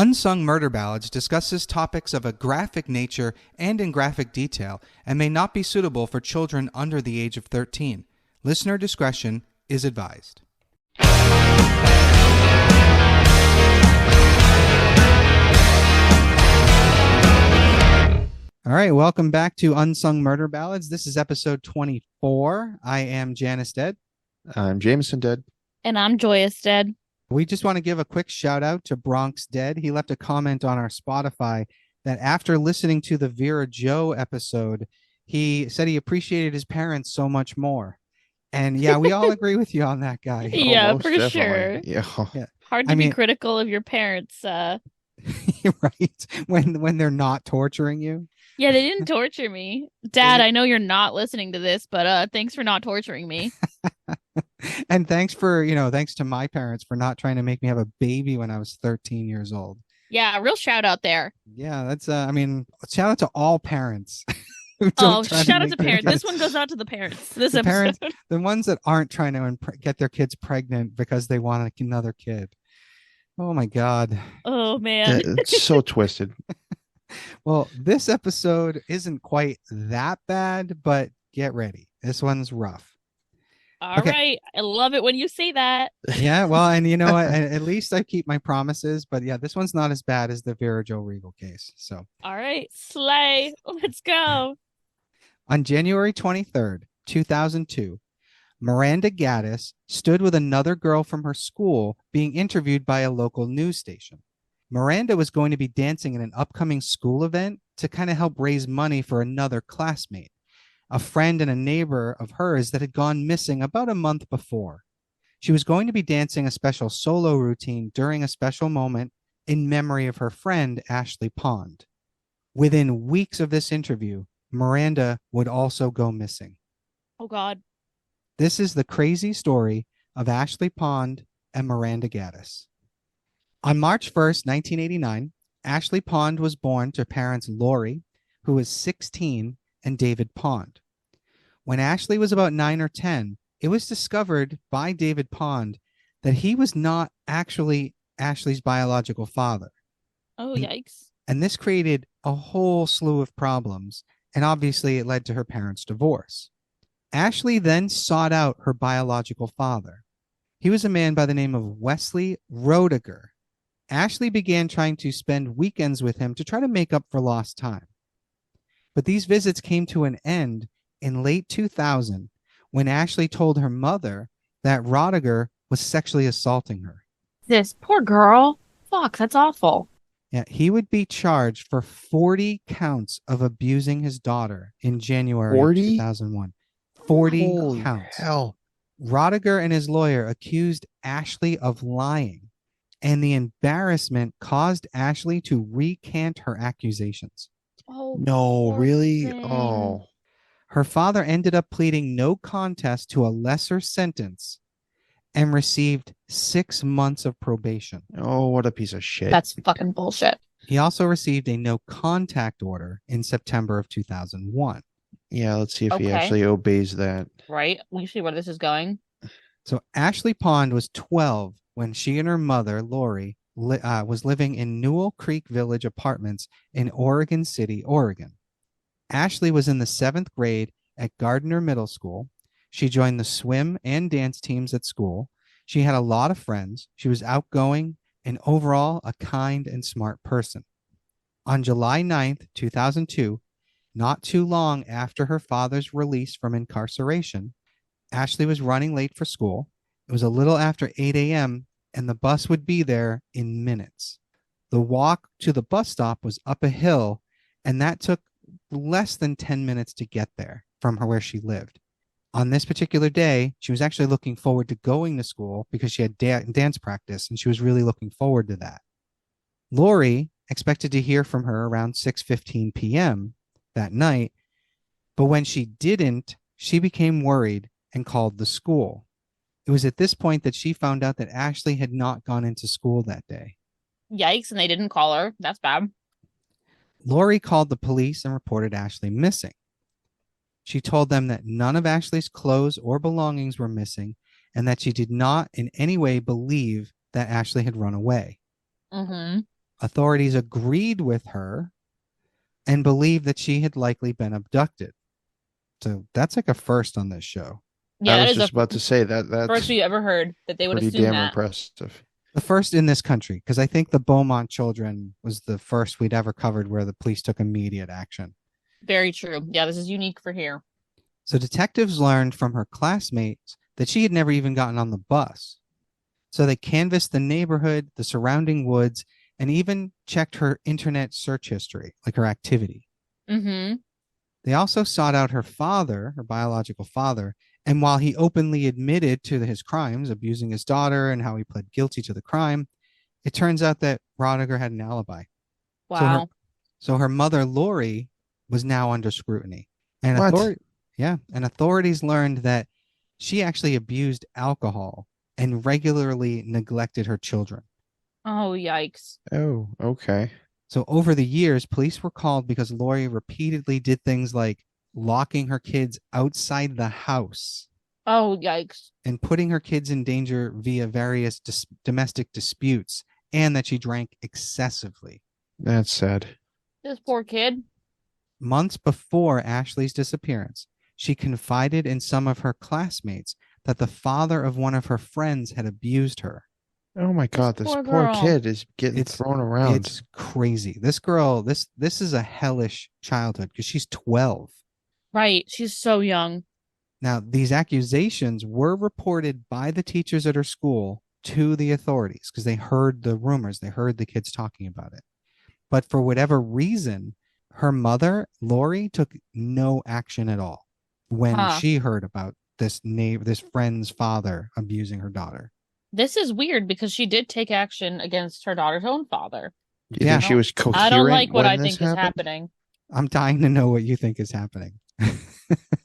Unsung Murder Ballads discusses topics of a graphic nature and in graphic detail and may not be suitable for children under the age of 13. Listener discretion is advised. All right, welcome back to Unsung Murder Ballads. This is episode 24. I am Janus Dead. I'm Jameson Dead. And I'm Joyous Dead. We just want to give a quick shout out to Bronx Dead. He left a comment on our Spotify that after listening to the Vera Joe episode, he said he appreciated his parents so much more. And yeah, we all agree with you on that guy. Yeah, most for definitely. sure. Yeah. Hard to be critical of your parents. Right? When they're not torturing you. Yeah, they didn't torture me. Dad, I know you're not listening to this, but thanks for not torturing me. And thanks to my parents for not trying to make me have a baby when I was 13 years old. Yeah, real shout out there. Yeah, that's shout out to all parents. Shout out to parents. This one goes out to the parents. This episode. Parents, the ones that aren't trying to get their kids pregnant because they want another kid. Oh my God. Oh man. It's so twisted. Well, this episode isn't quite that bad, but get ready. This one's rough. All right. I love it when you say that. Yeah, well, and you know what? At least I keep my promises. But yeah, this one's not as bad as the Vera Joe Regal case. So. All right. Slay. Let's go. On January 23rd, 2002, Miranda Gaddis stood with another girl from her school being interviewed by a local news station. Miranda was going to be dancing in an upcoming school event to kind of help raise money for another classmate, a friend and a neighbor of hers that had gone missing about a month before. She was going to be dancing a special solo routine during a special moment in memory of her friend, Ashley Pond. Within weeks of this interview, Miranda would also go missing. Oh, God. This is the crazy story of Ashley Pond and Miranda Gaddis. On March 1st, 1989, Ashley Pond was born to parents Lori, who was 16, and David Pond. When Ashley was about 9 or 10, it was discovered by David Pond that he was not actually Ashley's biological father. Oh, yikes. And this created a whole slew of problems, and obviously it led to her parents' divorce. Ashley then sought out her biological father. He was a man by the name of Wesley Roediger. Ashley began trying to spend weekends with him to try to make up for lost time. But these visits came to an end in late 2000 when Ashley told her mother that Roediger was sexually assaulting her. This poor girl. Fuck, that's awful. Yeah, he would be charged for 40 counts of abusing his daughter in January 40? 2001. 40 Holy counts. Hell. Roediger and his lawyer accused Ashley of lying, and the embarrassment caused Ashley to recant her accusations. Oh, No, really? thing. Oh. Her father ended up pleading no contest to a lesser sentence and received 6 months of probation. Oh, what a piece of shit. That's fucking bullshit. He also received a no contact order in September of 2001. Yeah, let's see if he Okay. actually obeys that. Right? We see where this is going. So Ashley Pond was 12 when she and her mother, Lori, was living in Newell Creek Village Apartments in Oregon City, Oregon. Ashley was in the 7th grade at Gardner Middle School. She joined the swim and dance teams at school. She had a lot of friends. She was outgoing and overall a kind and smart person. On July 9th, 2002, not too long after her father's release from incarceration, Ashley was running late for school. It was a little after 8 a.m., and the bus would be there in minutes. The walk to the bus stop was up a hill, and that took less than 10 minutes to get there from where she lived. On this particular day, she was actually looking forward to going to school because she had dance practice, and she was really looking forward to that. Lori expected to hear from her around 6:15 p.m. that night, but when she didn't, she became worried and called the school. It was at this point that she found out that Ashley had not gone into school that day. Yikes, and they didn't call her. That's bad. Lori called the police and reported Ashley missing. She told them that none of Ashley's clothes or belongings were missing and that she did not in any way believe that Ashley had run away. Mm-hmm. Authorities agreed with her and believed that she had likely been abducted. So that's like a first on this show. Yeah, I that was is the just about to say that first that's we ever heard that they would pretty assume damn that. impressive. The first in this country, because I think the Beaumont children was the first we'd ever covered where the police took immediate action. Very true. Yeah, this is unique for here. So detectives learned from her classmates that she had never even gotten on the bus. So they canvassed the neighborhood, the surrounding woods, and even checked her internet search history, like her activity. Mm-hmm. They also sought out her father, her biological father, and while he openly admitted to his crimes, abusing his daughter and how he pled guilty to the crime, it turns out that Rodiger had an alibi. Wow. So her mother, Lori, was now under scrutiny. And What? authorities learned that she actually abused alcohol and regularly neglected her children. Oh, yikes. Oh, okay. So over the years, police were called because Lori repeatedly did things like locking her kids outside the house Oh, yikes. and putting her kids in danger via various domestic disputes, and that she drank excessively. That's sad. This poor kid. Months before Ashley's disappearance, she confided in some of her classmates that the father of one of her friends had abused her. Oh my God, this poor poor girl. kid is getting thrown around. It's crazy. This girl, this is a hellish childhood because she's 12. Right. She's so young. Now, these accusations were reported by the teachers at her school to the authorities because they heard the rumors, they heard the kids talking about it. But for whatever reason, her mother, Lori, took no action at all when she heard about this friend's father abusing her daughter. This is weird because she did take action against her daughter's own father. Do you think she was coherent? I don't like what when I this think is happened? happening. I'm dying to know what you think is happening.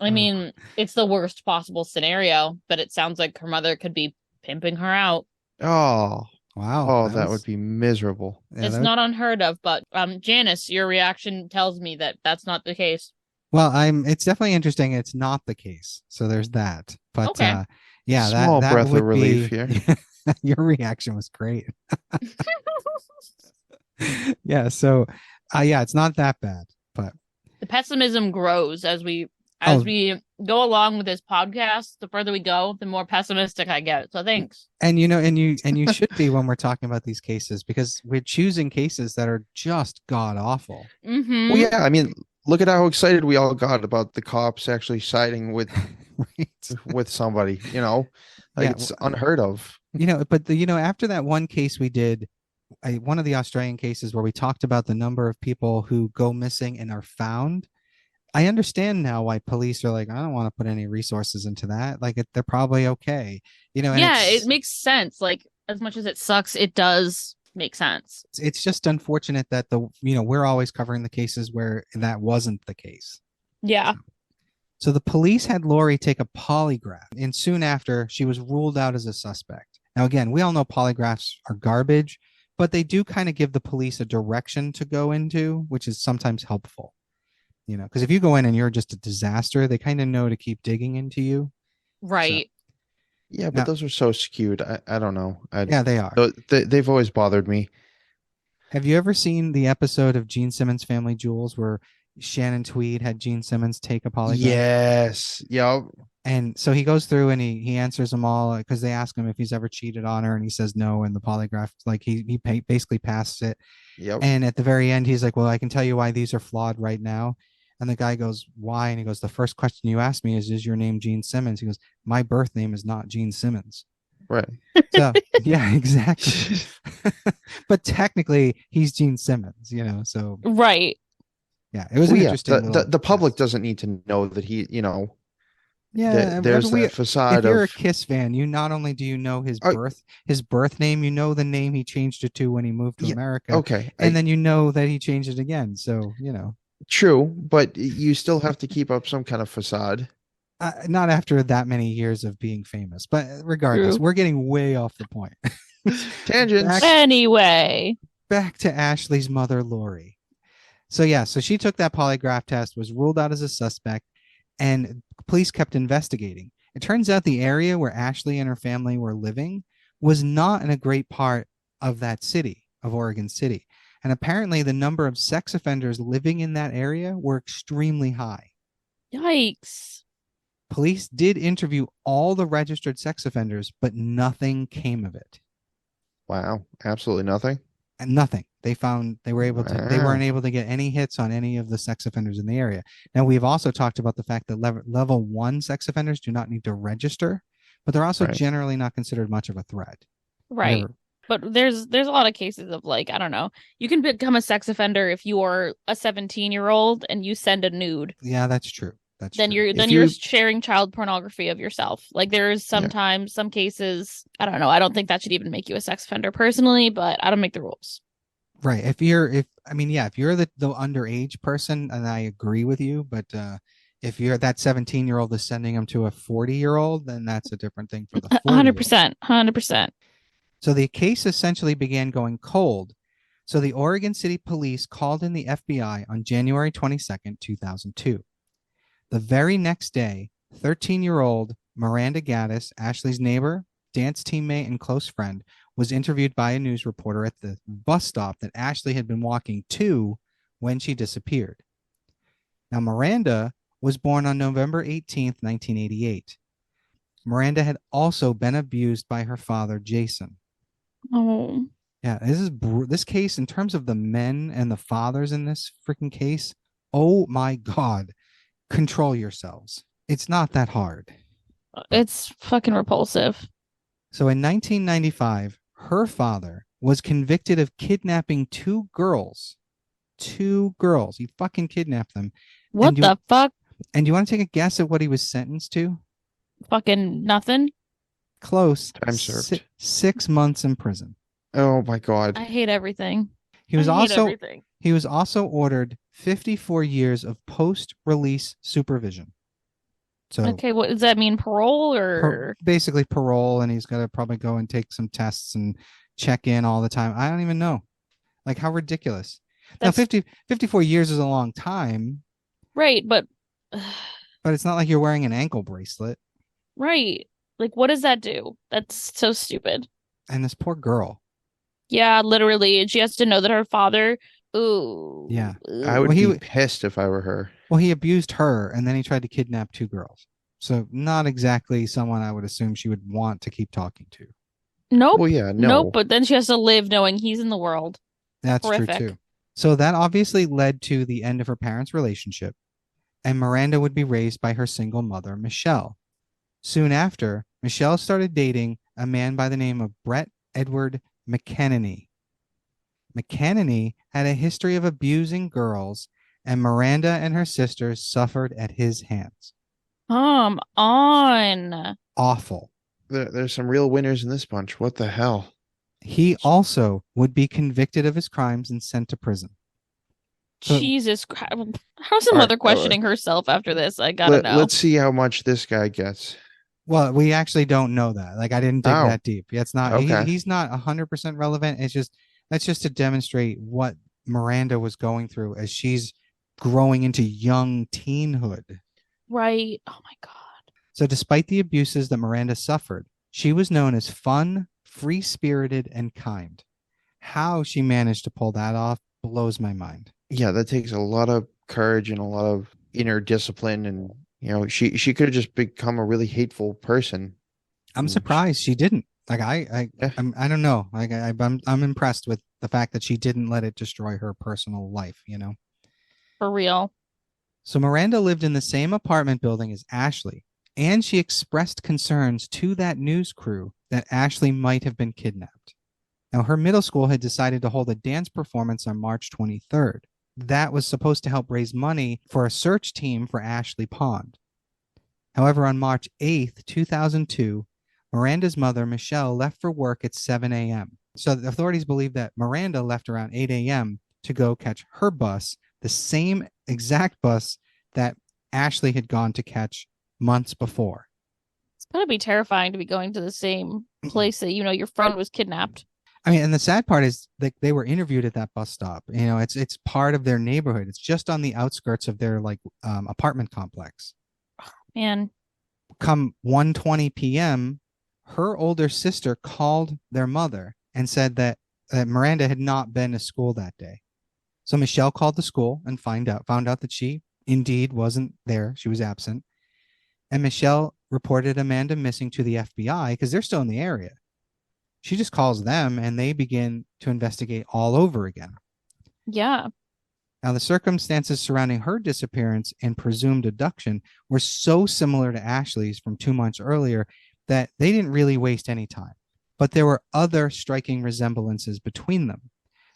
I mean, it's the worst possible scenario, but it sounds like her mother could be pimping her out. Oh, Wow. oh, that would be miserable. Yeah, It's not unheard of, but Janus, your reaction tells me that that's not the case. Well, it's definitely interesting. It's not the case. So there's that. But Okay. yeah, Small that breath of would relief be, here. Your reaction was great. Yeah. So yeah, it's not that bad, but The pessimism grows as we Oh. go along with this podcast. The further we go, the more pessimistic I get. So thanks. and you should be when we're talking about these cases because we're choosing cases that are just god awful. Mm-hmm. Well, yeah, I mean, look at how excited we all got about the cops actually siding with Right. with somebody. You know, like Yeah, it's unheard of. But after that one case we did, one of the Australian cases where we talked about the number of people who go missing and are found. I understand now why police are like, I don't want to put any resources into that. Like, they're probably okay. And Yeah, it makes sense. Like, as much as it sucks, it does make sense. it's just unfortunate that we're always covering the cases where that wasn't the case. Yeah. So the police had Lori take a polygraph, and soon after, she was ruled out as a suspect. Now, again, we all know polygraphs are garbage, but they do kind of give the police a direction to go into, which is sometimes helpful. Because if you go in and you're just a disaster, they kind of know to keep digging into you. Right. Yeah, but those are so skewed. I don't know. Yeah, they are. They've always bothered me. Have you ever seen the episode of Gene Simmons' Family Jewels where Shannon Tweed had Gene Simmons take a polygraph? Yes. Yep. And so he goes through and he answers them all because they ask him if he's ever cheated on her, and he says no. And the polygraph, like he basically passed it. Yep. And at the very end, he's like, "Well, I can tell you why these are flawed right now." And the guy goes, "Why?" And he goes, "The first question you asked me is your name Gene Simmons?" He goes, "My birth name is not Gene Simmons." Right. So yeah, exactly. But technically, he's Gene Simmons, So Right. yeah, it was an interesting. The public doesn't need to know that he, Yeah, there's that facade if you're of a Kiss fan, you not only do you know his birth name, you know the name he changed it to when he moved to America. Okay. And then you know that he changed it again. So, True, but you still have to keep up some kind of facade. Not after that many years of being famous, but regardless, we're getting way off the point. Tangents. Anyway, back to Ashley's mother, Lori. So she took that polygraph test, was ruled out as a suspect, and police kept investigating. It turns out the area where Ashley and her family were living was not in a great part of that city, of Oregon City. And apparently the number of sex offenders living in that area were extremely high. Yikes. Police did interview all the registered sex offenders, but nothing came of it. Wow. Absolutely nothing. And nothing. They weren't Wow. able to get any hits on any of the sex offenders in the area. Now, we've also talked about the fact that level 1 sex offenders do not need to register, but they're also Right. generally not considered much of a threat. Right. Whatever. But there's a lot of cases of like, I don't know, you can become a sex offender if you're a 17-year-old and you send a nude. Yeah, that's true. That's Then true. you're sharing child pornography of yourself. Like there's sometimes some cases, I don't know, I don't think that should even make you a sex offender personally, but I don't make the rules. Right. If you're the underage person, and I agree with you, but if you're that 17-year-old is sending them to a 40-year-old, then that's a different thing for the 40-year-old. 100%. So the case essentially began going cold. So the Oregon City Police called in the FBI on January 22nd, 2002. The very next day, 13-year-old Miranda Gaddis, Ashley's neighbor, dance teammate, and close friend, was interviewed by a news reporter at the bus stop that Ashley had been walking to when she disappeared. Now, Miranda was born on November 18th, 1988. Miranda had also been abused by her father, Jason. Oh. Yeah, this case, in terms of the men and the fathers in this freaking case, oh my God, control yourselves. It's not that hard. It's fucking repulsive. So in 1995, her father was convicted of kidnapping two girls. He fucking kidnapped them. What the fuck? And you want to take a guess at what he was sentenced to? Fucking nothing. Close. Time served. 6 months in prison. Oh my God. I hate everything. He was also ordered 54 years of post-release supervision. So okay, what does that mean? Parole or basically parole, and he's got to probably go and take some tests and check in all the time. I don't even know. Like, how ridiculous. Now 54 years is a long time. Right, but it's not like you're wearing an ankle bracelet. Right. Like, what does that do? That's so stupid. And this poor girl. Yeah, literally. And she has to know that her father. Ooh. Yeah. I would be pissed if I were her. Well, he abused her, and then he tried to kidnap two girls. So not exactly someone I would assume she would want to keep talking to. Nope. Well, yeah, no. Nope, but then she has to live knowing he's in the world. That's horrific. True, too. So that obviously led to the end of her parents' relationship, and Miranda would be raised by her single mother, Michelle. Soon after, Michelle started dating a man by the name of Brett Edward McEnany. McEnany had a history of abusing girls, and Miranda and her sisters suffered at his hands. Come on. Awful. There's some real winners in this bunch. What the hell? He also would be convicted of his crimes and sent to prison. So, Jesus Christ. How's the mother questioning herself after this? I gotta know. Let's see how much this guy gets. Well, we actually don't know that. Like, I didn't dig that deep. It's not. Okay. He's not 100% relevant. That's just to demonstrate what Miranda was going through as she's growing into young teenhood. Right. Oh my God. So despite the abuses that Miranda suffered, she was known as fun, free-spirited, and kind. How she managed to pull that off blows my mind. Yeah, that takes a lot of courage and a lot of inner discipline, and she could have just become a really hateful person. I'm surprised she didn't. Like, I don't know. Like, I'm impressed with the fact that she didn't let it destroy her personal life. For real. So Miranda lived in the same apartment building as Ashley, and she expressed concerns to that news crew that Ashley might have been kidnapped. Now, her middle school had decided to hold a dance performance on March 23rd. That was supposed to help raise money for a search team for Ashley Pond. However, on March 8th, 2002, Miranda's mother, Michelle, left for work at 7 a.m. So the authorities believe that Miranda left around 8 a.m. to go catch her bus, the same exact bus that Ashley had gone to catch months before. It's gotta be terrifying to be going to the same place that your friend was kidnapped. I mean, and the sad part is that they were interviewed at that bus stop. It's part of their neighborhood. It's just on the outskirts of their apartment complex. Man. Come 1:20 p.m., her older sister called their mother and said that that Miranda had not been to school that day. So Michelle called the school and found out that she indeed wasn't there. She was absent. And Michelle reported Amanda missing to the FBI because they're still in the area. She just calls them and they begin to investigate all over again. Yeah. Now, the circumstances surrounding her disappearance and presumed abduction were so similar to Ashley's from 2 months earlier that they didn't really waste any time. But there were other striking resemblances between them.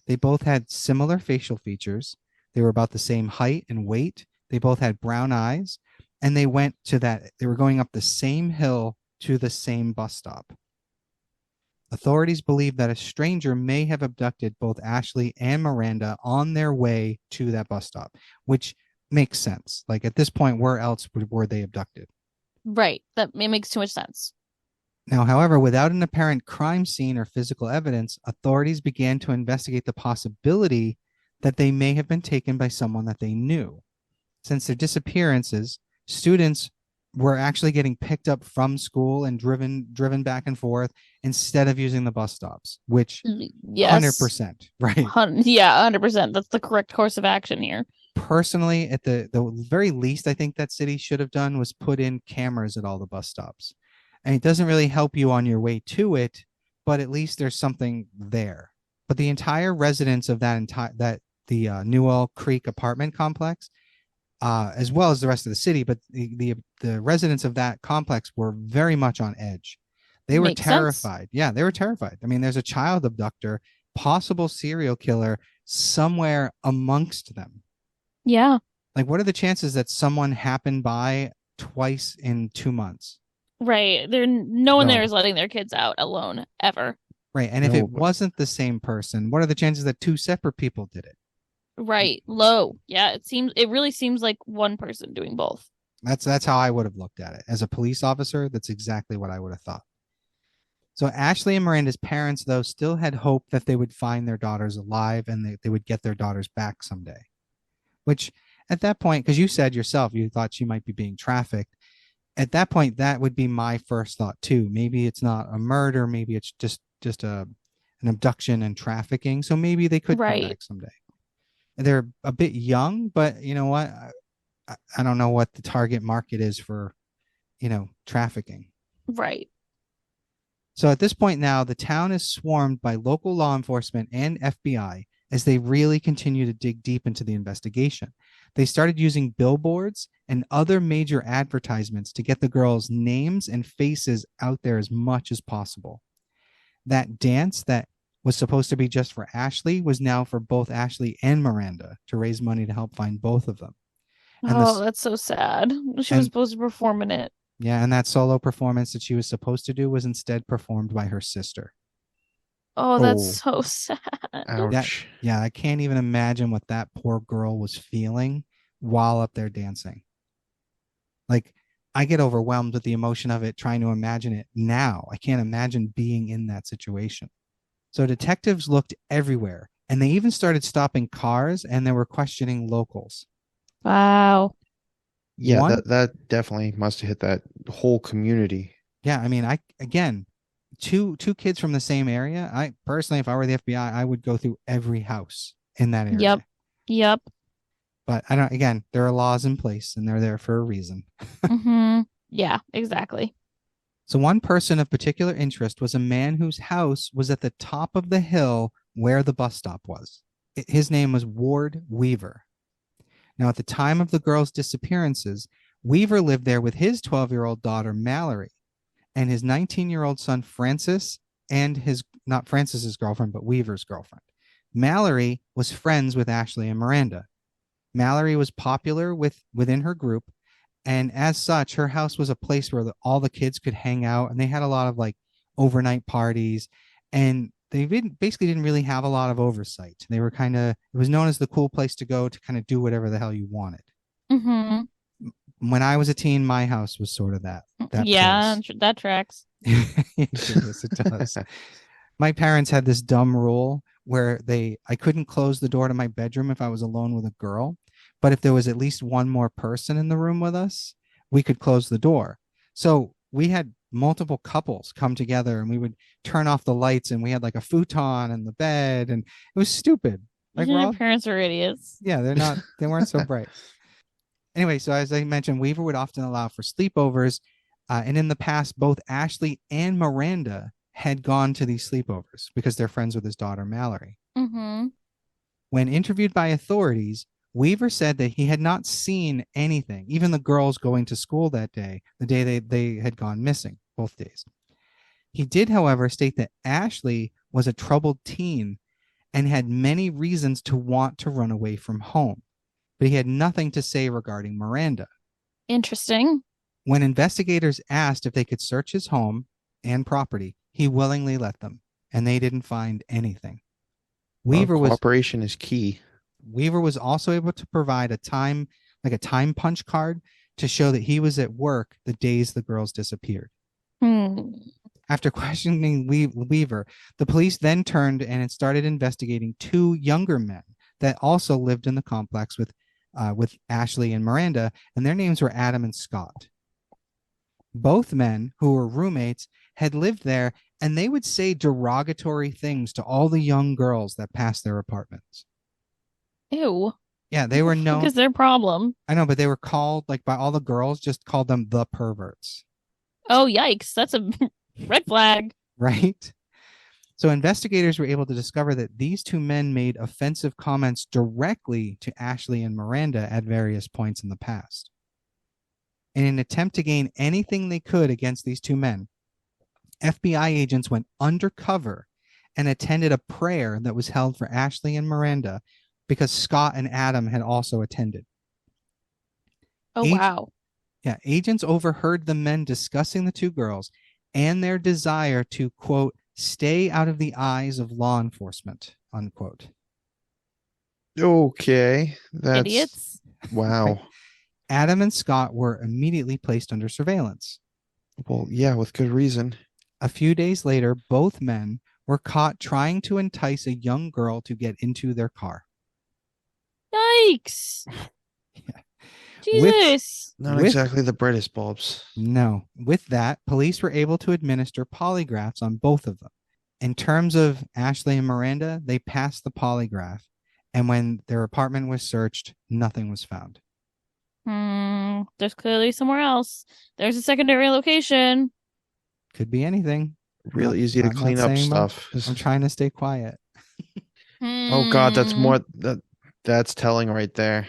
They both had similar facial features. They were about the same height and weight. They both had brown eyes. And they were going up the same hill to the same bus stop. Authorities believe that a stranger may have abducted both Ashley and Miranda on their way to that bus stop, which makes sense. Like at this point, where else were they abducted? Right. That it makes too much sense. Now, however, without an apparent crime scene or physical evidence, authorities began to investigate the possibility that they may have been taken by someone that they knew. Since their disappearances, students were actually getting picked up from school and driven back and forth instead of using the bus stops, which Yes. 100%, right? Yeah, 100%. That's the correct course of action here. Personally, at the very least, I think that city should have done was put in cameras at all the bus stops. And it doesn't really help you on your way to it, but at least there's something there. But the entire residents of the Newell Creek apartment complex, as well as the rest of the city, but the residents of that complex were very much on edge. They were terrified. Sense. Yeah, they were terrified. I mean, there's a child abductor, possible serial killer somewhere amongst them. Yeah. Like, what are the chances that someone happened by twice in 2 months? Right. No one there is letting their kids out alone ever. Right. And if it wasn't the same person, what are the chances that 2 separate people did it? Right. Low. Yeah. It really seems like one person doing both. That's how I would have looked at it. As a police officer, that's exactly what I would have thought. So Ashley and Miranda's parents, though, still had hope that they would find their daughters alive and they would get their daughters back someday. Which at that point, because you said yourself, you thought she might be being trafficked. At that point, that would be my first thought too. Maybe it's not a murder. Maybe it's just an abduction and trafficking. So maybe they could come back someday. They're a bit young, but you know what? I don't know what the target market is for, trafficking. Right. So at this point now, the town is swarmed by local law enforcement and FBI as they really continue to dig deep into the investigation. They started using billboards and other major advertisements to get the girls' names and faces out there as much as possible. That dance that was supposed to be just for Ashley was now for both Ashley and Miranda to raise money to help find both of them. And that's so sad. She was supposed to perform in it. Yeah, and that solo performance that she was supposed to do was instead performed by her sister. Oh, that's so sad. Ouch. I can't even imagine what that poor girl was feeling while up there dancing. Like, I get overwhelmed with the emotion of it, trying to imagine it now. I can't imagine being in that situation. So detectives looked everywhere, and they even started stopping cars, and they were questioning locals. Wow. Yeah, that definitely must have hit that whole community. Yeah, I mean, two kids from the same area. I personally, if I were the FBI, I would go through every house in that area. Yep. But there are laws in place and they're there for a reason. Mm-hmm. Yeah, exactly. So one person of particular interest was a man whose house was at the top of the hill where the bus stop was. His name was Ward Weaver. Now, at the time of the girls' disappearances, Weaver lived there with his 12-year-old daughter, Mallory, and his 19-year-old son, Francis, and not Francis's girlfriend, but Weaver's girlfriend. Mallory was friends with Ashley and Miranda. Mallory was popular within her group, and as such, her house was a place where all the kids could hang out, and they had a lot of overnight parties, and they basically didn't really have a lot of oversight. They were it was known as the cool place to go to kind of do whatever the hell you wanted. Mm-hmm. When I was a teen, my house was sort of that yeah, place. That tracks. Yes, it does. My parents had this dumb rule where I couldn't close the door to my bedroom if I was alone with a girl. But if there was at least one more person in the room with us, we could close the door. So we had multiple couples come together and we would turn off the lights and we had like a futon in the bed and it was stupid. Like we're Your all, parents are idiots. yeah, they weren't so bright. Anyway, so as I mentioned, Weaver would often allow for sleepovers. And in the past, both Ashley and Miranda had gone to these sleepovers because they're friends with his daughter, Mallory. Mm-hmm. When interviewed by authorities, Weaver said that he had not seen anything, even the girls going to school that day, the day they had gone missing, both days. He did, however, state that Ashley was a troubled teen and had many reasons to want to run away from home, but he had nothing to say regarding Miranda. Interesting. When investigators asked if they could search his home and property, he willingly let them, and they didn't find anything. Cooperation is key. Weaver was also able to provide a time punch card to show that he was at work the days the girls disappeared. After questioning Weaver, the police then turned and started investigating two younger men that also lived in the complex with Ashley and Miranda, and their names were Adam and Scott. Both men, who were roommates, had lived there, and they would say derogatory things to all the young girls that passed their apartments. Ew. Yeah, they were known. Because their problem. I know, but they were called, like, by all the girls, just called them the perverts. Oh, yikes. That's a red flag. Right? So investigators were able to discover that these two men made offensive comments directly to Ashley and Miranda at various points in the past. In an attempt to gain anything they could against these two men, FBI agents went undercover and attended a prayer that was held for Ashley and Miranda because Scott and Adam had also attended. Oh, wow. Yeah, agents overheard the men discussing the two girls and their desire to, quote, stay out of the eyes of law enforcement, unquote. Okay. That's... Idiots. Wow. Adam and Scott were immediately placed under surveillance. Well, yeah, with good reason. A few days later, both men were caught trying to entice a young girl to get into their car. Yikes. Yeah. Jesus. Not exactly the brightest bulbs. No. With that, police were able to administer polygraphs on both of them. In terms of Ashley and Miranda, they passed the polygraph, and when their apartment was searched, nothing was found. There's clearly somewhere else. There's a secondary location. Could be anything. Real easy to clean up stuff. I'm trying to stay quiet. Oh God, that's telling right there.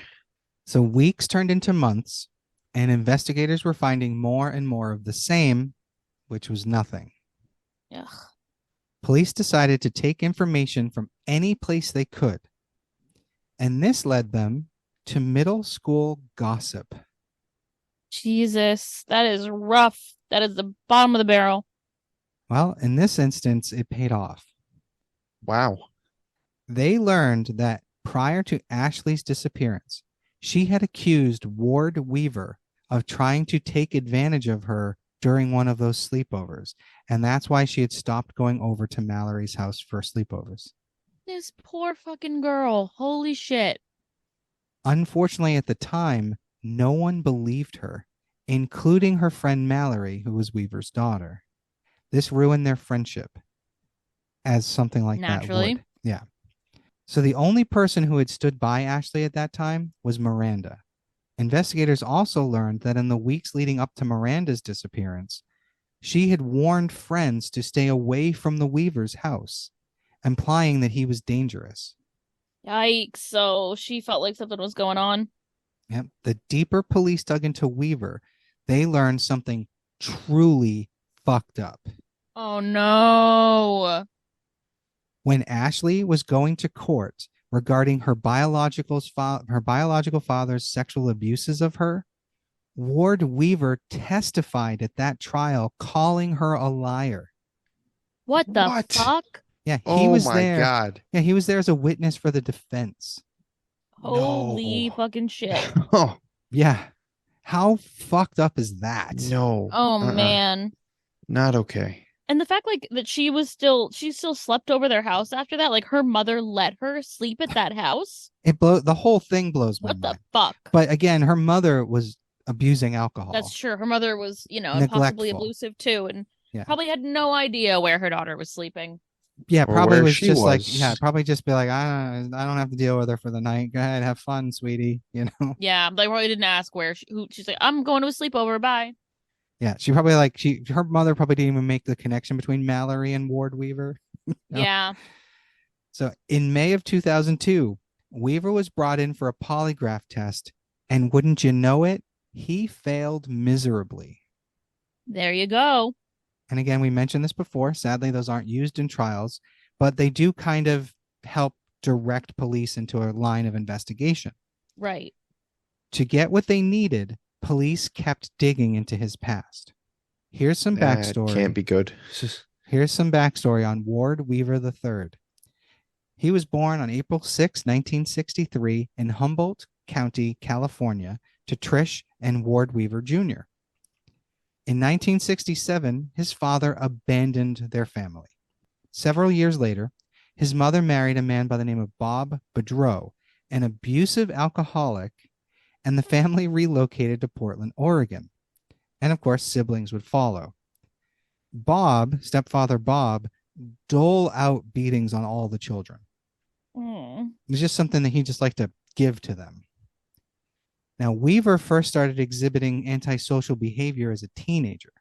So weeks turned into months, and investigators were finding more and more of the same, which was nothing. Ugh. Police decided to take information from any place they could, and this led them to middle school gossip. Jesus, that is rough. That is the bottom of the barrel. Well, in this instance, it paid off. Wow. They learned that prior to Ashley's disappearance, she had accused Ward Weaver of trying to take advantage of her during one of those sleepovers, and that's why she had stopped going over to Mallory's house for sleepovers. This poor fucking girl. Holy shit. Unfortunately, at the time, no one believed her, including her friend Mallory, who was Weaver's daughter. This ruined their friendship, as something like Naturally. that would. Yeah. So the only person who had stood by Ashley at that time was Miranda. Investigators also learned that in the weeks leading up to Miranda's disappearance, she had warned friends to stay away from the Weaver's house, implying that he was dangerous. Yikes. So she felt like something was going on. Yep. The deeper police dug into Weaver, they learned something truly fucked up. Oh, no. When Ashley was going to court regarding her biological father's sexual abuses of her, Ward Weaver testified at that trial, calling her a liar. What the fuck? Yeah, he was there. Oh my God. Yeah, he was there as a witness for the defense. Holy fucking shit. Oh, yeah. How fucked up is that? no. Oh, man. Not okay. And the fact like that she still slept over their house after that, like her mother let her sleep at that house. The whole thing blows my What mind. the fuck? But again, her mother was abusing alcohol. That's true. Her mother was, and possibly Neglectful. abusive too, and Yeah. probably had no idea where her daughter was sleeping. Yeah, Or probably where was she just like, was. probably just be like, I don't have to deal with her for the night. Go ahead, have fun, sweetie. Yeah, they probably didn't ask where she's like, I'm going to a sleepover. Bye. Yeah, she probably her mother probably didn't even make the connection between Mallory and Ward Weaver. Yeah. So in May of 2002, Weaver was brought in for a polygraph test, and wouldn't you know it, he failed miserably. There you go. And again, we mentioned this before. Sadly, those aren't used in trials, but they do kind of help direct police into a line of investigation. Right. To get what they needed, police kept digging into his past. Here's some backstory. Can't be good. Here's some backstory on Ward Weaver III. He was born on April 6, 1963, in Humboldt County, California, to Trish and Ward Weaver Jr. In 1967, his father abandoned their family. Several years later, his mother married a man by the name of Bob Boudreau, an abusive alcoholic, and the family relocated to Portland, Oregon. And of course, siblings would follow. Stepfather Bob, dole out beatings on all the children. It was just something that he just liked to give to them. Now, Weaver first started exhibiting antisocial behavior as a teenager.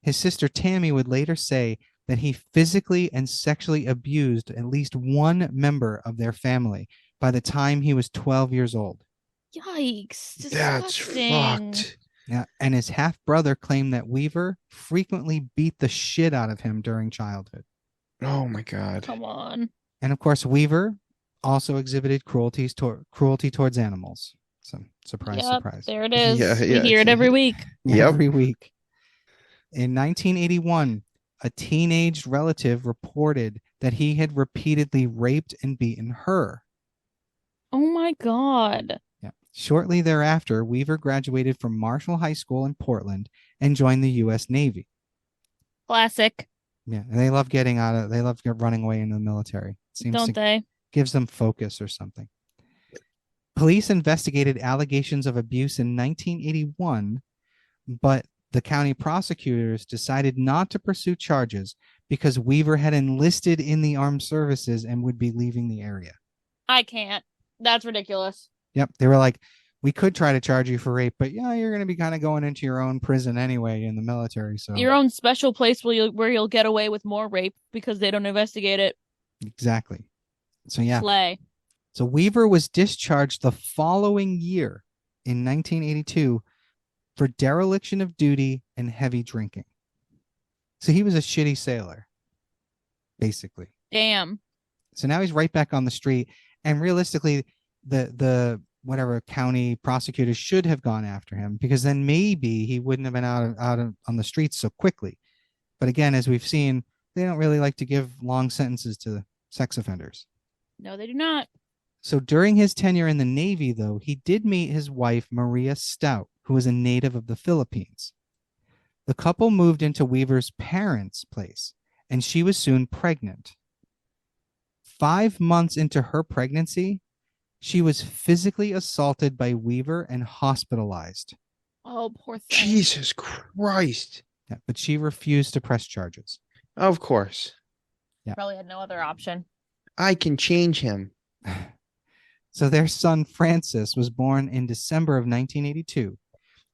His sister Tammy would later say that he physically and sexually abused at least one member of their family by the time he was 12 years old. Yikes. That's Disgusting. fucked. Yeah, and his half-brother claimed that Weaver frequently beat the shit out of him during childhood. Oh my God. Come on. And of course, Weaver also exhibited cruelty towards animals. So, surprise, Yep, surprise. there it is. Yeah, We hear it every week. Yep. Every week. In 1981, a teenage relative reported that he had repeatedly raped and beaten her. Oh my God. Yeah. Shortly thereafter, Weaver graduated from Marshall High School in Portland and joined the U.S. Navy. Classic. Yeah, and they love running away into the military. Don't they? Gives them focus or something. Police investigated allegations of abuse in 1981, but the county prosecutors decided not to pursue charges because Weaver had enlisted in the armed services and would be leaving the area. I can't. That's ridiculous. Yep. They were like, we could try to charge you for rape, but yeah, you're going to be kind of going into your own prison anyway in the military. So your own special place where you'll get away with more rape because they don't investigate it. Exactly. So yeah. Slay. So Weaver was discharged the following year in 1982 for dereliction of duty and heavy drinking. So he was a shitty sailor, basically. Damn. So now he's right back on the street. And realistically, the whatever county prosecutors should have gone after him, because then maybe he wouldn't have been out on the streets so quickly. But again, as we've seen, they don't really like to give long sentences to sex offenders. No, they do not. So during his tenure in the Navy, though, he did meet his wife, Maria Stout, who was a native of the Philippines. The couple moved into Weaver's parents' place, and she was soon pregnant. 5 months into her pregnancy, she was physically assaulted by Weaver and hospitalized. Oh, poor thing. Jesus Christ. Yeah, but she refused to press charges. Of course. Yeah. Probably had no other option. I can change him. So their son, Francis, was born in December of 1982,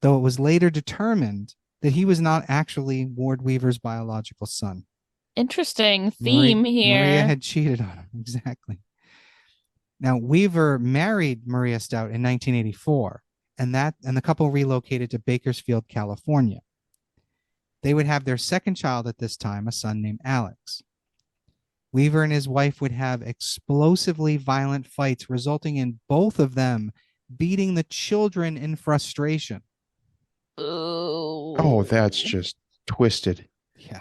though it was later determined that he was not actually Ward Weaver's biological son. Interesting theme here. Maria had cheated on him. Exactly. Now, Weaver married Maria Stout in 1984, and the couple relocated to Bakersfield, California. They would have their second child at this time, a son named Alex. Weaver and his wife would have explosively violent fights, resulting in both of them beating the children in frustration. Oh, that's just twisted. Yeah.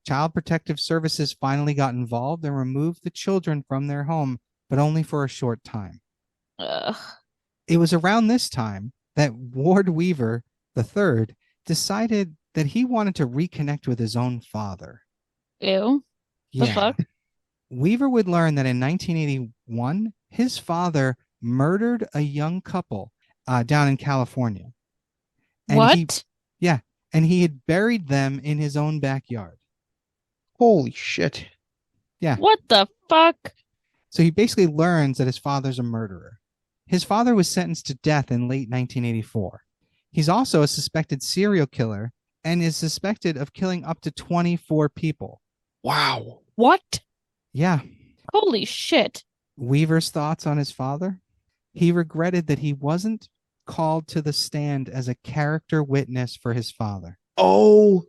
Child Protective Services finally got involved and removed the children from their home, but only for a short time. Ugh. It was around this time that Ward Weaver III decided that he wanted to reconnect with his own father. Ew. The fuck? Weaver would learn that in 1981, his father murdered a young couple down in California. And What? yeah, and he had buried them in his own backyard. Holy shit. Yeah. What the fuck? So he basically learns that his father's a murderer. His father was sentenced to death in late 1984. He's also a suspected serial killer and is suspected of killing up to 24 people. Wow. What? Yeah. Holy shit. Weaver's thoughts on his father? He regretted that he wasn't called to the stand as a character witness for his father. Oh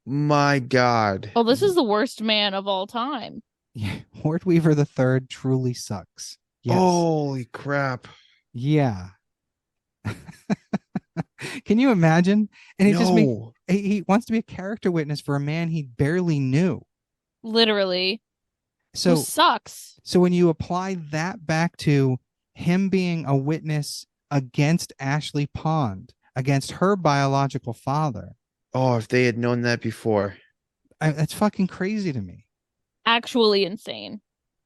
my God. Oh, this is the worst man of all time. Yeah. Ward Weaver III truly sucks. Yes. Holy crap. Yeah. Can you imagine? And it just makes No. he wants to be a character witness for a man he barely knew. Literally. So Who sucks. So when you apply that back to him being a witness against Ashley Pond, against her biological father, Oh, if they had known that before. that's fucking crazy to me. Actually insane.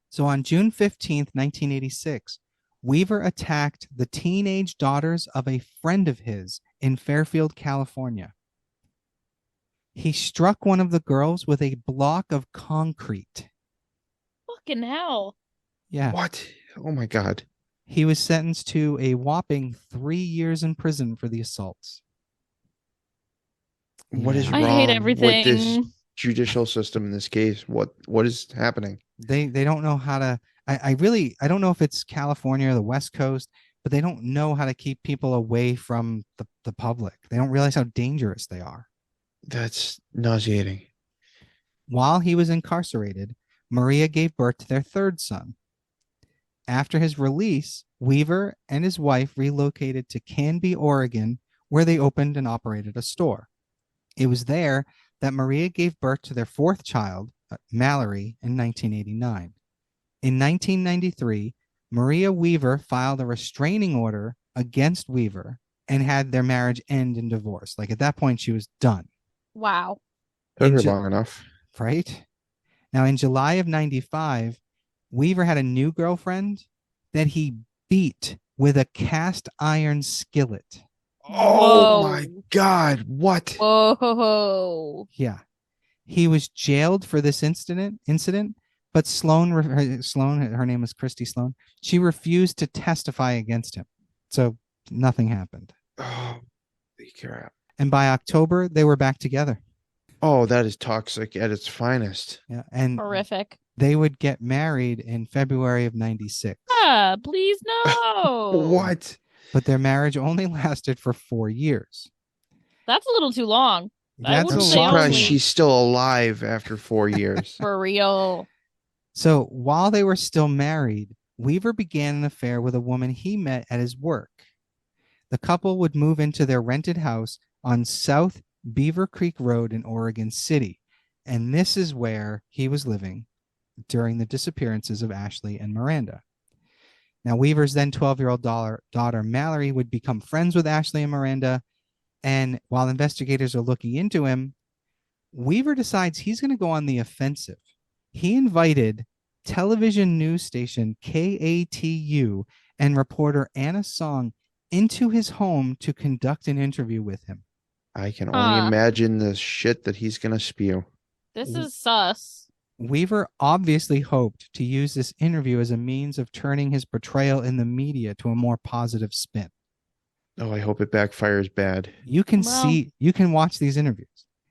So on June 15th, 1986, Weaver attacked the teenage daughters of a friend of his in Fairfield, California. He struck one of the girls with a block of concrete. Fucking hell. Yeah. What? Oh my God. He was sentenced to a whopping 3 years in prison for the assaults. What is Yeah. I wrong hate with this everything. judicial system in this case? What is happening? They don't know how to. I don't know if it's California or the West Coast, but they don't know how to keep people away from the public. They don't realize how dangerous they are. That's nauseating. While he was incarcerated, Maria gave birth to their third son. After his release, Weaver and his wife relocated to Canby, Oregon, where they opened and operated a store. It was there that Maria gave birth to their fourth child, Mallory, in 1989. In 1993, Maria Weaver filed a restraining order against Weaver and had their marriage end in divorce. Like at that point, she was done. Wow. Took her Ju- long enough. Right? Now, in July of 95, Weaver had a new girlfriend that he beat with a cast iron skillet. Oh Whoa. my God. What? Whoa. Yeah. He was jailed for this incident, but Sloan, her name was Christy Sloan, she refused to testify against him. So nothing happened. Oh, crap. And by October, they were back together. Oh, that is toxic at its finest. Yeah. And Horrific. they would get married in February of 96. Ah, please no. What? But their marriage only lasted for 4 years. That's a little too long. I That's wouldn't a I'm say lot. surprised only. she's still alive after 4 years. For real. So while they were still married, Weaver began an affair with a woman he met at his work. The couple would move into their rented house on South Beaver Creek Road in Oregon City. And this is where he was living during the disappearances of Ashley and Miranda. Now, Weaver's then 12-year-old daughter, Mallory, would become friends with Ashley and Miranda. And while investigators are looking into him, Weaver decides he's going to go on the offensive. He invited television news station KATU and reporter Anna Song into his home to conduct an interview with him. I can only imagine the shit that he's going to spew. This is sus. Weaver obviously hoped to use this interview as a means of turning his portrayal in the media to a more positive spin. Oh, I hope it backfires bad. You can watch these interviews.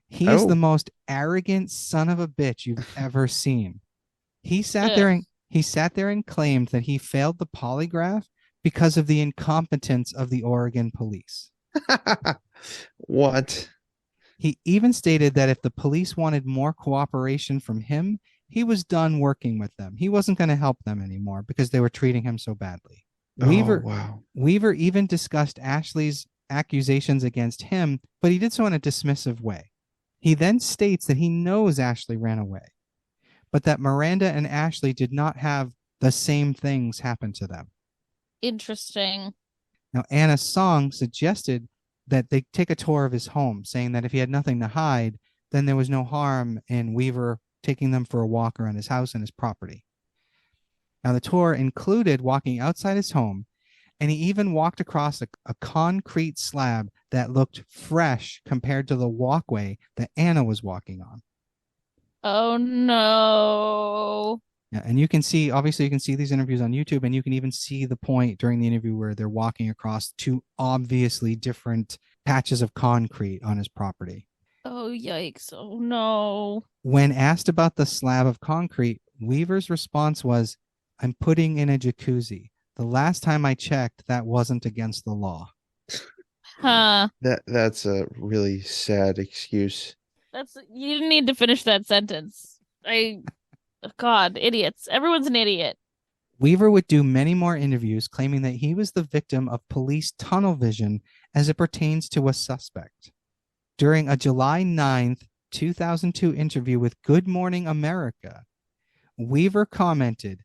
He is the most arrogant son of a bitch you've ever seen. He sat there and claimed that he failed the polygraph because of the incompetence of the Oregon police. What? He even stated that if the police wanted more cooperation from him, he was done working with them. He wasn't going to help them anymore because they were treating him so badly. Weaver even discussed Ashley's accusations against him, but he did so in a dismissive way. He then states that he knows Ashley ran away, but that Miranda and Ashley did not have the same things happen to them. Interesting. Now, Anna Song suggested that they take a tour of his home, saying that if he had nothing to hide, then there was no harm in Weaver taking them for a walk around his house and his property. Now, the tour included walking outside his home And he even walked across a concrete slab that looked fresh compared to the walkway that Anna was walking on. Oh no. Yeah, and you can see, obviously, you can see these interviews on YouTube, and you can even see the point during the interview where they're walking across two obviously different patches of concrete on his property. Oh yikes. Oh no. When asked about the slab of concrete, Weaver's response was, I'm putting in a jacuzzi. The last time I checked, that wasn't against the law. Huh. That's a really sad excuse. You didn't need to finish that sentence. God, idiots. Everyone's an idiot. Weaver would do many more interviews claiming that he was the victim of police tunnel vision as it pertains to a suspect. During a July 9th, 2002 interview with Good Morning America, Weaver commented,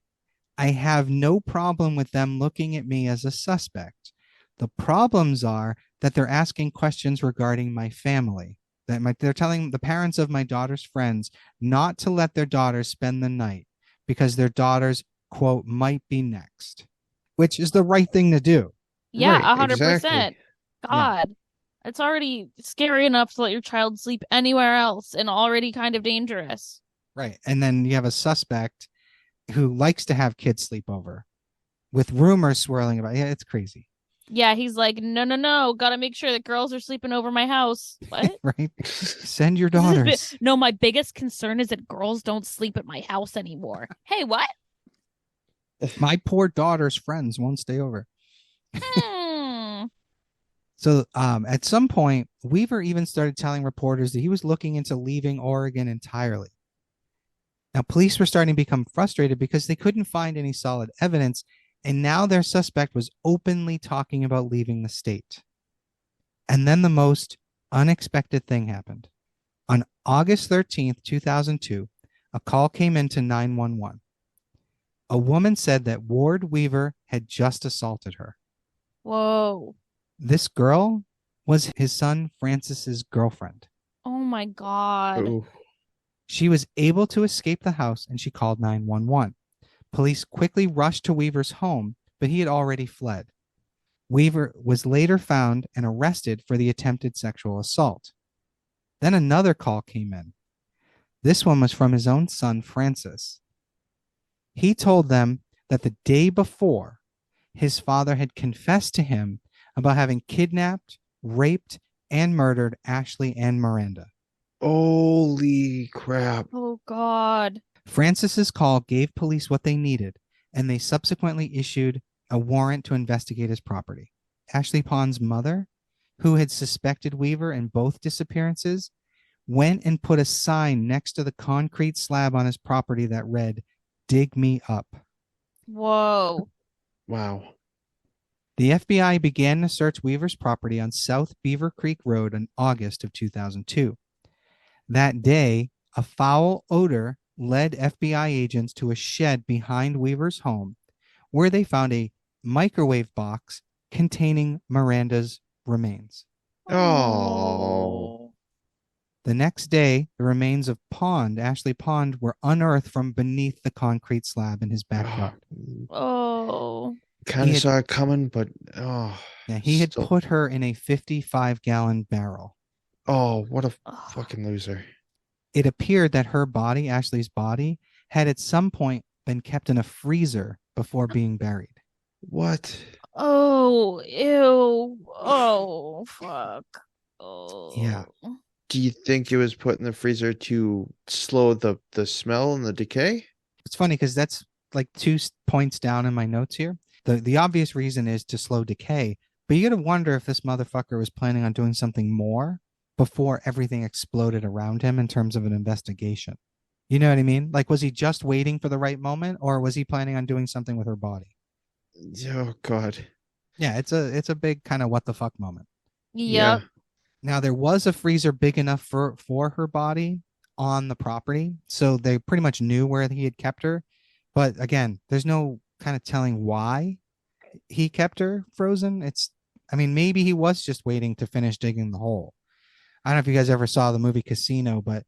I have no problem with them looking at me as a suspect. The problems are that they're asking questions regarding my family. They're telling the parents of my daughter's friends not to let their daughters spend the night because their daughters, quote, might be next, which is the right thing to do. Yeah, Right, 100%. exactly. God, it's already scary enough to let your child sleep anywhere else and already kind of dangerous. Right. And then you have a suspect who likes to have kids sleep over with rumors swirling about. Yeah, it's crazy. Yeah, he's like, no, gotta make sure that girls are sleeping over my house. What? Right? Send your daughters. No, my biggest concern is that girls don't sleep at my house anymore. Hey, what? My poor daughter's friends won't stay over. Hmm. So at some point, Weaver even started telling reporters that he was looking into leaving Oregon entirely. Now, police were starting to become frustrated because they couldn't find any solid evidence, and now their suspect was openly talking about leaving the state. And then the most unexpected thing happened. On August 13th, 2002, a call came into 911. A woman said that Ward Weaver had just assaulted her. Whoa. This girl was his son Francis's girlfriend. Oh my God. Ooh. She was able to escape the house and she called 911. Police quickly rushed to Weaver's home, but he had already fled. Weaver was later found and arrested for the attempted sexual assault. Then another call came in. This one was from his own son, Francis. He told them that the day before, his father had confessed to him about having kidnapped, raped, and murdered Ashley and Miranda. Holy crap. Oh God. Francis's call gave police what they needed, and they subsequently issued a warrant to investigate his property. Ashley Pond's mother, who had suspected Weaver in both disappearances, went and put a sign next to the concrete slab on his property that read, "Dig me up." Whoa. Wow. The FBI began to search Weaver's property on South Beaver Creek Road in August of 2002. That day, a foul odor led FBI agents to a shed behind Weaver's home, where they found a microwave box containing Miranda's remains. Oh. The next day, the remains of Ashley Pond, were unearthed from beneath the concrete slab in his backyard. Oh. Kind of saw it coming, but Yeah, he had put her in a 55-gallon barrel. Oh, what a fucking loser. It appeared that her body, Ashley's body, had at some point been kept in a freezer before being buried. What? Oh, ew. Oh, fuck. Oh. Yeah. Do you think it was put in the freezer to slow the smell and the decay? It's funny because that's like 2 points down in my notes here. The obvious reason is to slow decay, but you got to wonder if this motherfucker was planning on doing something more before everything exploded around him in terms of an investigation. You know what I mean? Like, was he just waiting for the right moment, or was he planning on doing something with her body? Oh, God. Yeah, it's a big kind of what the fuck moment. Yep. Yeah. Now, there was a freezer big enough for her body on the property, so they pretty much knew where he had kept her. But again, there's no kind of telling why he kept her frozen. Maybe he was just waiting to finish digging the hole. I don't know if you guys ever saw the movie Casino, but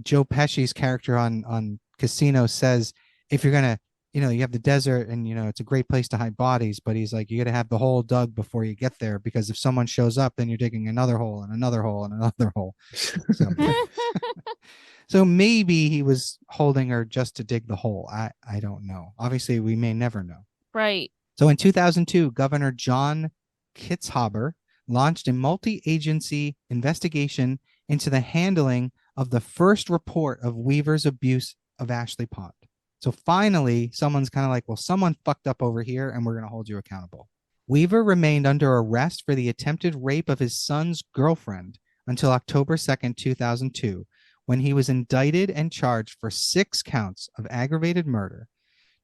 Joe Pesci's character on Casino says, if you're going to you have the desert and, it's a great place to hide bodies, but he's like, you got to have the hole dug before you get there because if someone shows up, then you're digging another hole and another hole and another hole. So, so maybe he was holding her just to dig the hole. I don't know. Obviously, we may never know. Right. So in 2002, Governor John Kitzhaber launched a multi-agency investigation into the handling of the first report of Weaver's abuse of Ashley Pond. So finally, someone's kind of like, well, someone fucked up over here and we're going to hold you accountable. Weaver remained under arrest for the attempted rape of his son's girlfriend until October 2nd, 2002, when he was indicted and charged for 6 counts of aggravated murder,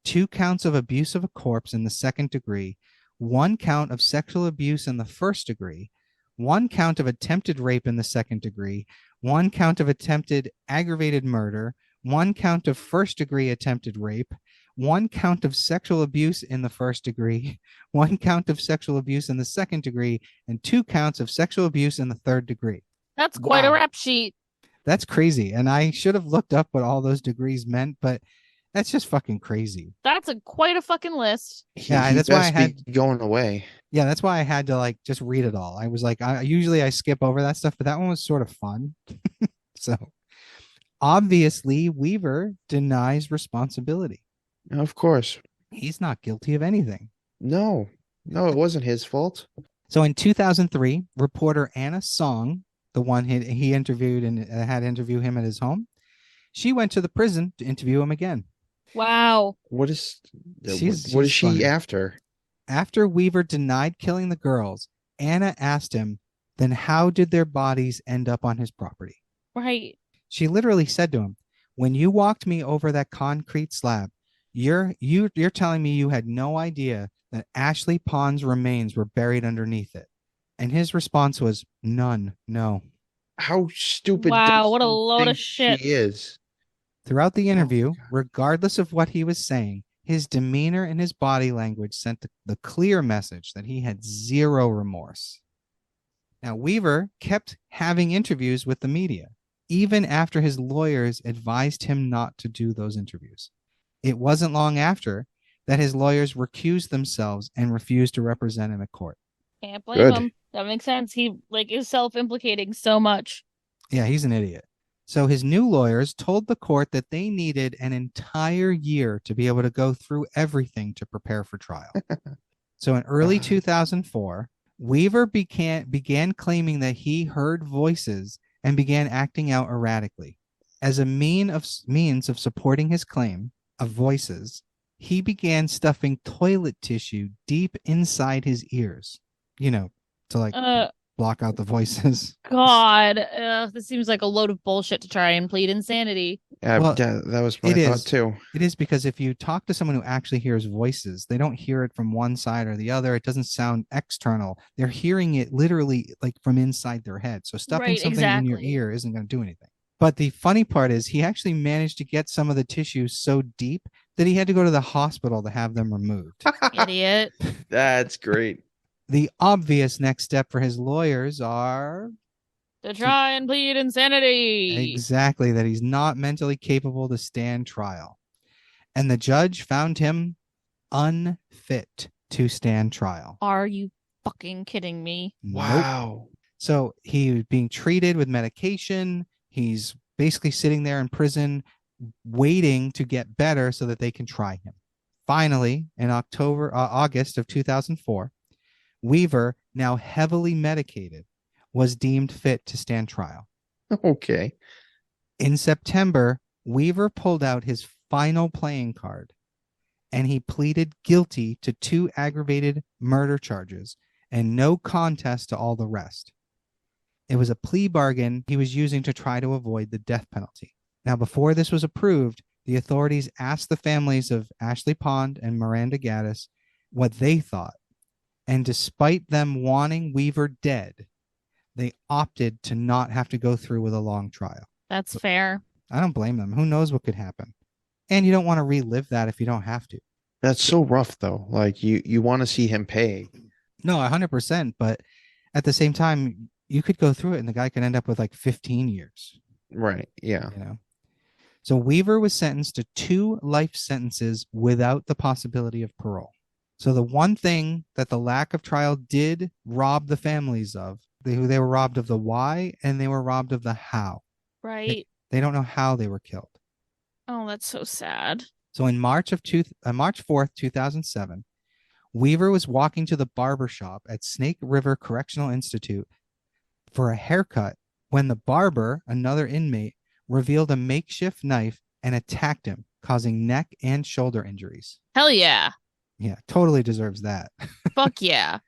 2 counts of abuse of a corpse in the second degree, 1 count of sexual abuse in the first degree, 1 count of attempted rape in the second degree, 1 count of attempted aggravated murder, 1 count of first degree attempted rape, 1 count of sexual abuse in the first degree, 1 count of sexual abuse in the second degree, and 2 counts of sexual abuse in the third degree. That's quite a rap sheet. That's crazy. And I should have looked up what all those degrees meant, but that's just fucking crazy. That's quite a fucking list. Yeah, that's why I had going away. Yeah, that's why I had to like just read it all. I was like, usually I skip over that stuff, but that one was sort of fun. So obviously, Weaver denies responsibility. Of course. He's not guilty of anything. No, it wasn't his fault. So in 2003, reporter Anna Song, the one he interviewed and had interview him at his home, she went to the prison to interview him again. Wow. What is she funny. After? After Weaver denied killing the girls, Anna asked him, then how did their bodies end up on his property? Right. She literally said to him, when you walked me over that concrete slab, you're telling me you had no idea that Ashley Pond's remains were buried underneath it. And his response was, none, no. How stupid. Wow, what a load of shit. He is. Throughout the interview, regardless of what he was saying, his demeanor and his body language sent the clear message that he had zero remorse. Now, Weaver kept having interviews with the media, even after his lawyers advised him not to do those interviews. It wasn't long after that his lawyers recused themselves and refused to represent him at court. Can't blame him. That makes sense. He is self-implicating so much. Yeah, he's an idiot. So his new lawyers told the court that they needed an entire year to be able to go through everything to prepare for trial. So in early 2004, Weaver began claiming that he heard voices and began acting out erratically. As a means of supporting his claim of voices, he began stuffing toilet tissue deep inside his ears, to like block out the voices. God, this seems like a load of bullshit to try and plead insanity. Well, that was my thought too. It is, because if you talk to someone who actually hears voices, they don't hear it from one side or the other. It doesn't sound external. They're hearing it literally like from inside their head. So stuffing something in your ear isn't going to do anything. But the funny part is he actually managed to get some of the tissue so deep that he had to go to the hospital to have them removed. Idiot. That's great. The obvious next step for his lawyers are to try and plead insanity. Exactly, that he's not mentally capable to stand trial. And the judge found him unfit to stand trial. Are you fucking kidding me? Wow. Nope. So he was being treated with medication. He's basically sitting there in prison waiting to get better so that they can try him. Finally, in August of 2004, Weaver, now heavily medicated, was deemed fit to stand trial. Okay. In September, Weaver pulled out his final playing card, and he pleaded guilty to 2 aggravated murder charges and no contest to all the rest. It was a plea bargain he was using to try to avoid the death penalty. Now, before this was approved, the authorities asked the families of Ashley Pond and Miranda Gaddis what they thought. And despite them wanting Weaver dead, they opted to not have to go through with a long trial. That's fair. I don't blame them. Who knows what could happen? And you don't want to relive that if you don't have to. That's so rough, though. Like, you want to see him pay. No, 100%. But at the same time, you could go through it and the guy could end up with like 15 years. Right. Yeah. So Weaver was sentenced to 2 life sentences without the possibility of parole. So the one thing that the lack of trial did rob the families of, they were robbed of the why and they were robbed of the how. Right. They don't know how they were killed. Oh, that's so sad. So in March 4th, 2007, Weaver was walking to the barber shop at Snake River Correctional Institute for a haircut when the barber, another inmate, revealed a makeshift knife and attacked him, causing neck and shoulder injuries. Hell yeah. Yeah, totally deserves that. Fuck yeah.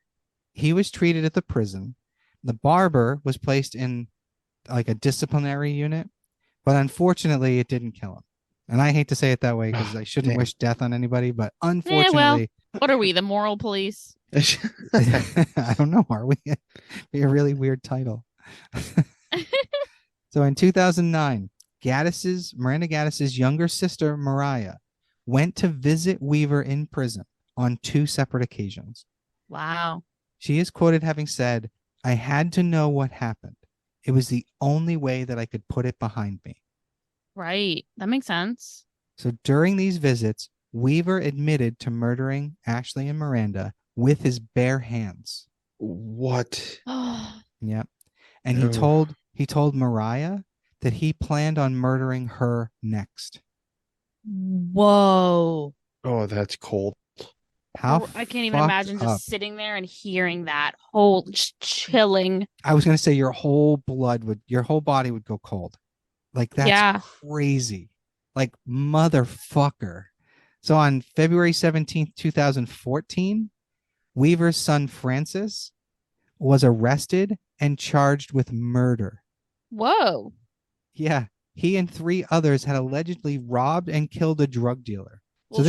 He was treated at the prison. The barber was placed in like a disciplinary unit, but unfortunately it didn't kill him. And I hate to say it that way because I shouldn't wish death on anybody, but unfortunately. What are we, the moral police? I don't know. Are we? Be a really weird title. So in 2009, Miranda Gaddis's younger sister, Mariah, went to visit Weaver in prison on 2 separate occasions. Wow. She is quoted having said, "I had to know what happened. It was the only way that I could put it behind me." Right. That makes sense. So during these visits, Weaver admitted to murdering Ashley and Miranda with his bare hands. What? Yep. And he told Mariah that he planned on murdering her next. Whoa. Oh, that's cold. How I can't even imagine just sitting there and hearing that. Whole just chilling. I was going to say your whole body would go cold. Like, that's crazy. Like, motherfucker. So on February 17th, 2014, Weaver's son, Francis, was arrested and charged with murder. Whoa. Yeah. He and 3 others had allegedly robbed and killed a drug dealer. Well,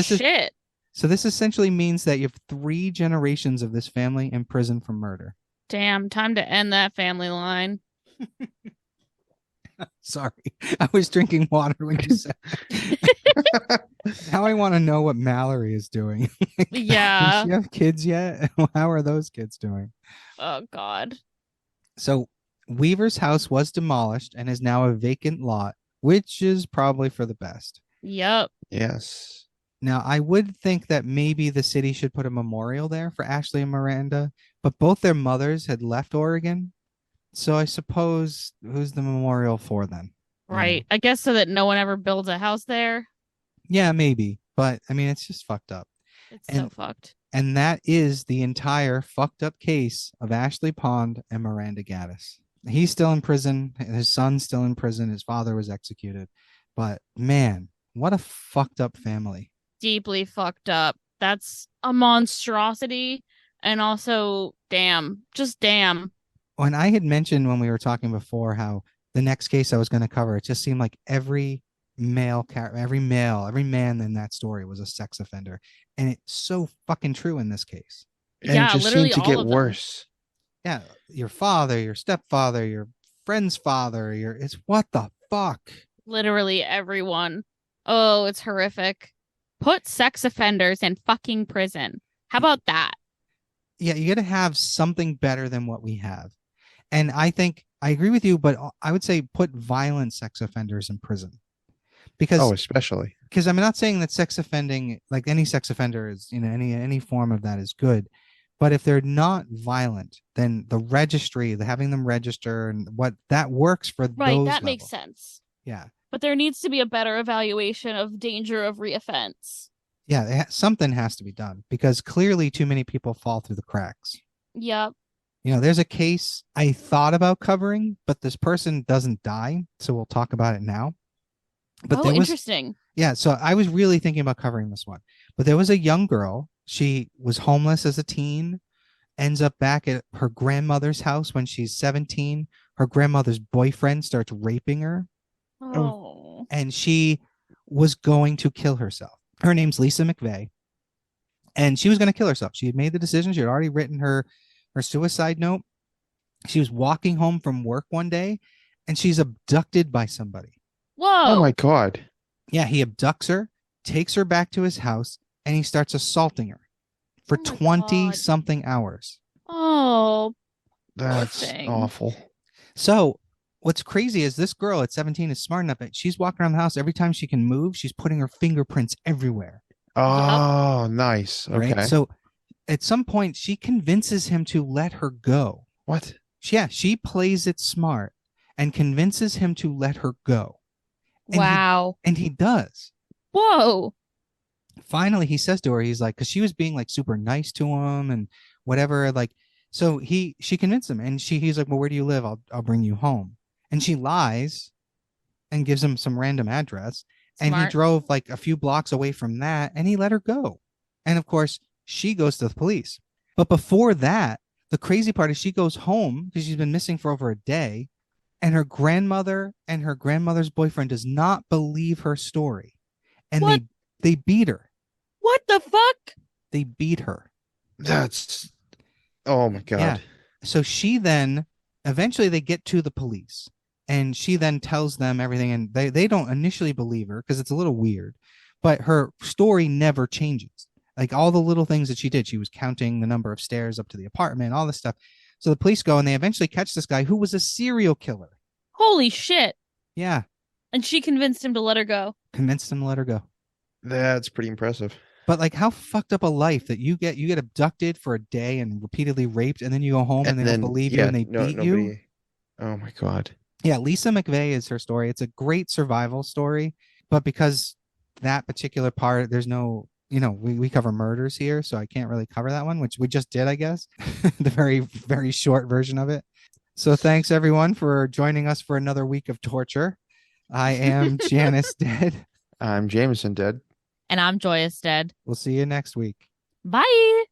So this essentially means that you have 3 generations of this family in prison for murder. Damn, time to end that family line. Sorry. I was drinking water when you said that. Now I want to know what Mallory is doing. Yeah. Does she have kids yet? How are those kids doing? Oh, God. So Weaver's house was demolished and is now a vacant lot, which is probably for the best. Yep. Yes. Now, I would think that maybe the city should put a memorial there for Ashley and Miranda, but both their mothers had left Oregon. So I suppose who's the memorial for then? Right. I guess so that no one ever builds a house there. Yeah, maybe. But I mean, it's just fucked up. It's so fucked. And that is the entire fucked up case of Ashley Pond and Miranda Gaddis. He's still in prison. His son's still in prison. His father was executed. But man, what a fucked up family. Deeply fucked up. That's a monstrosity. And also, damn. Just damn. When I had mentioned when we were talking before how the next case I was going to cover, it just seemed like every man in that story was a sex offender. And it's so fucking true in this case. And it just seemed to get worse. Yeah. Your father, your stepfather, your friend's father, it's what the fuck? Literally everyone. Oh, it's horrific. Put sex offenders in fucking prison. How about that? Yeah, you got to have something better than what we have. And I think I agree with you, but I would say put violent sex offenders in prison. Especially. Because I'm not saying that sex offending, like any sex offender is, any form of that is good. But if they're not violent, then the registry, having them register and what that works for those Right, that levels. makes sense. Yeah. But there needs to be a better evaluation of danger of reoffense. Yeah, something has to be done because clearly too many people fall through the cracks. Yep. There's a case I thought about covering, but this person doesn't die, so we'll talk about it now. But interesting. Yeah, so I was really thinking about covering this one. But there was a young girl. She was homeless as a teen, ends up back at her grandmother's house when she's 17. Her grandmother's boyfriend starts raping her. Oh. And she was going to kill herself. Her name's Lisa McVeigh. And she was going to kill herself. She had made the decision. She had already written her suicide note. She was walking home from work one day and she's abducted by somebody. Whoa. Oh my God. Yeah, he abducts her, takes her back to his house, and he starts assaulting her for 20-something hours. Oh, that's awful. So what's crazy is this girl at 17 is smart enough that she's walking around the house. Every time she can move, she's putting her fingerprints everywhere. Yup. Oh, nice. Right. Okay. So at some point, she convinces him to let her go. What? Yeah, she plays it smart and convinces him to let her go. And Wow. he does. Whoa. Finally, he says to her, he's like, because she was being like super nice to him and whatever. Like, so she convinced him, and he's like, well, where do you live? I'll bring you home. And she lies and gives him some random address. And he Smart. drove like a few blocks away from that, and he let her go. And of course, she goes to the police. But before that, the crazy part is she goes home because she's been missing for over a day, and her grandmother and her grandmother's boyfriend does not believe her story, and What? they beat her. What the fuck? They beat her. That's, oh my God. Yeah. So she then eventually they get to the police, and she then tells them everything, and they don't initially believe her because it's a little weird, but her story never changes. Like all the little things that she did, she was counting the number of stairs up to the apartment, all this stuff. So the police go and they eventually catch this guy who was a serial killer. Holy shit. Yeah. And she convinced him to let her go. Convinced him to let her go. That's pretty impressive. But like, how fucked up a life that you get abducted for a day and repeatedly raped, and then you go home and they don't believe you and they beat you. Oh my God. Yeah, Lisa McVeigh is her story. It's a great survival story, but because that particular part, there's no, we cover murders here, so I can't really cover that one, which we just did, I guess. The very, very short version of it. So thanks everyone for joining us for another week of torture. I am Janus Dead. I'm Jameson Dead. And I'm Joyous Dead. We'll see you next week. Bye.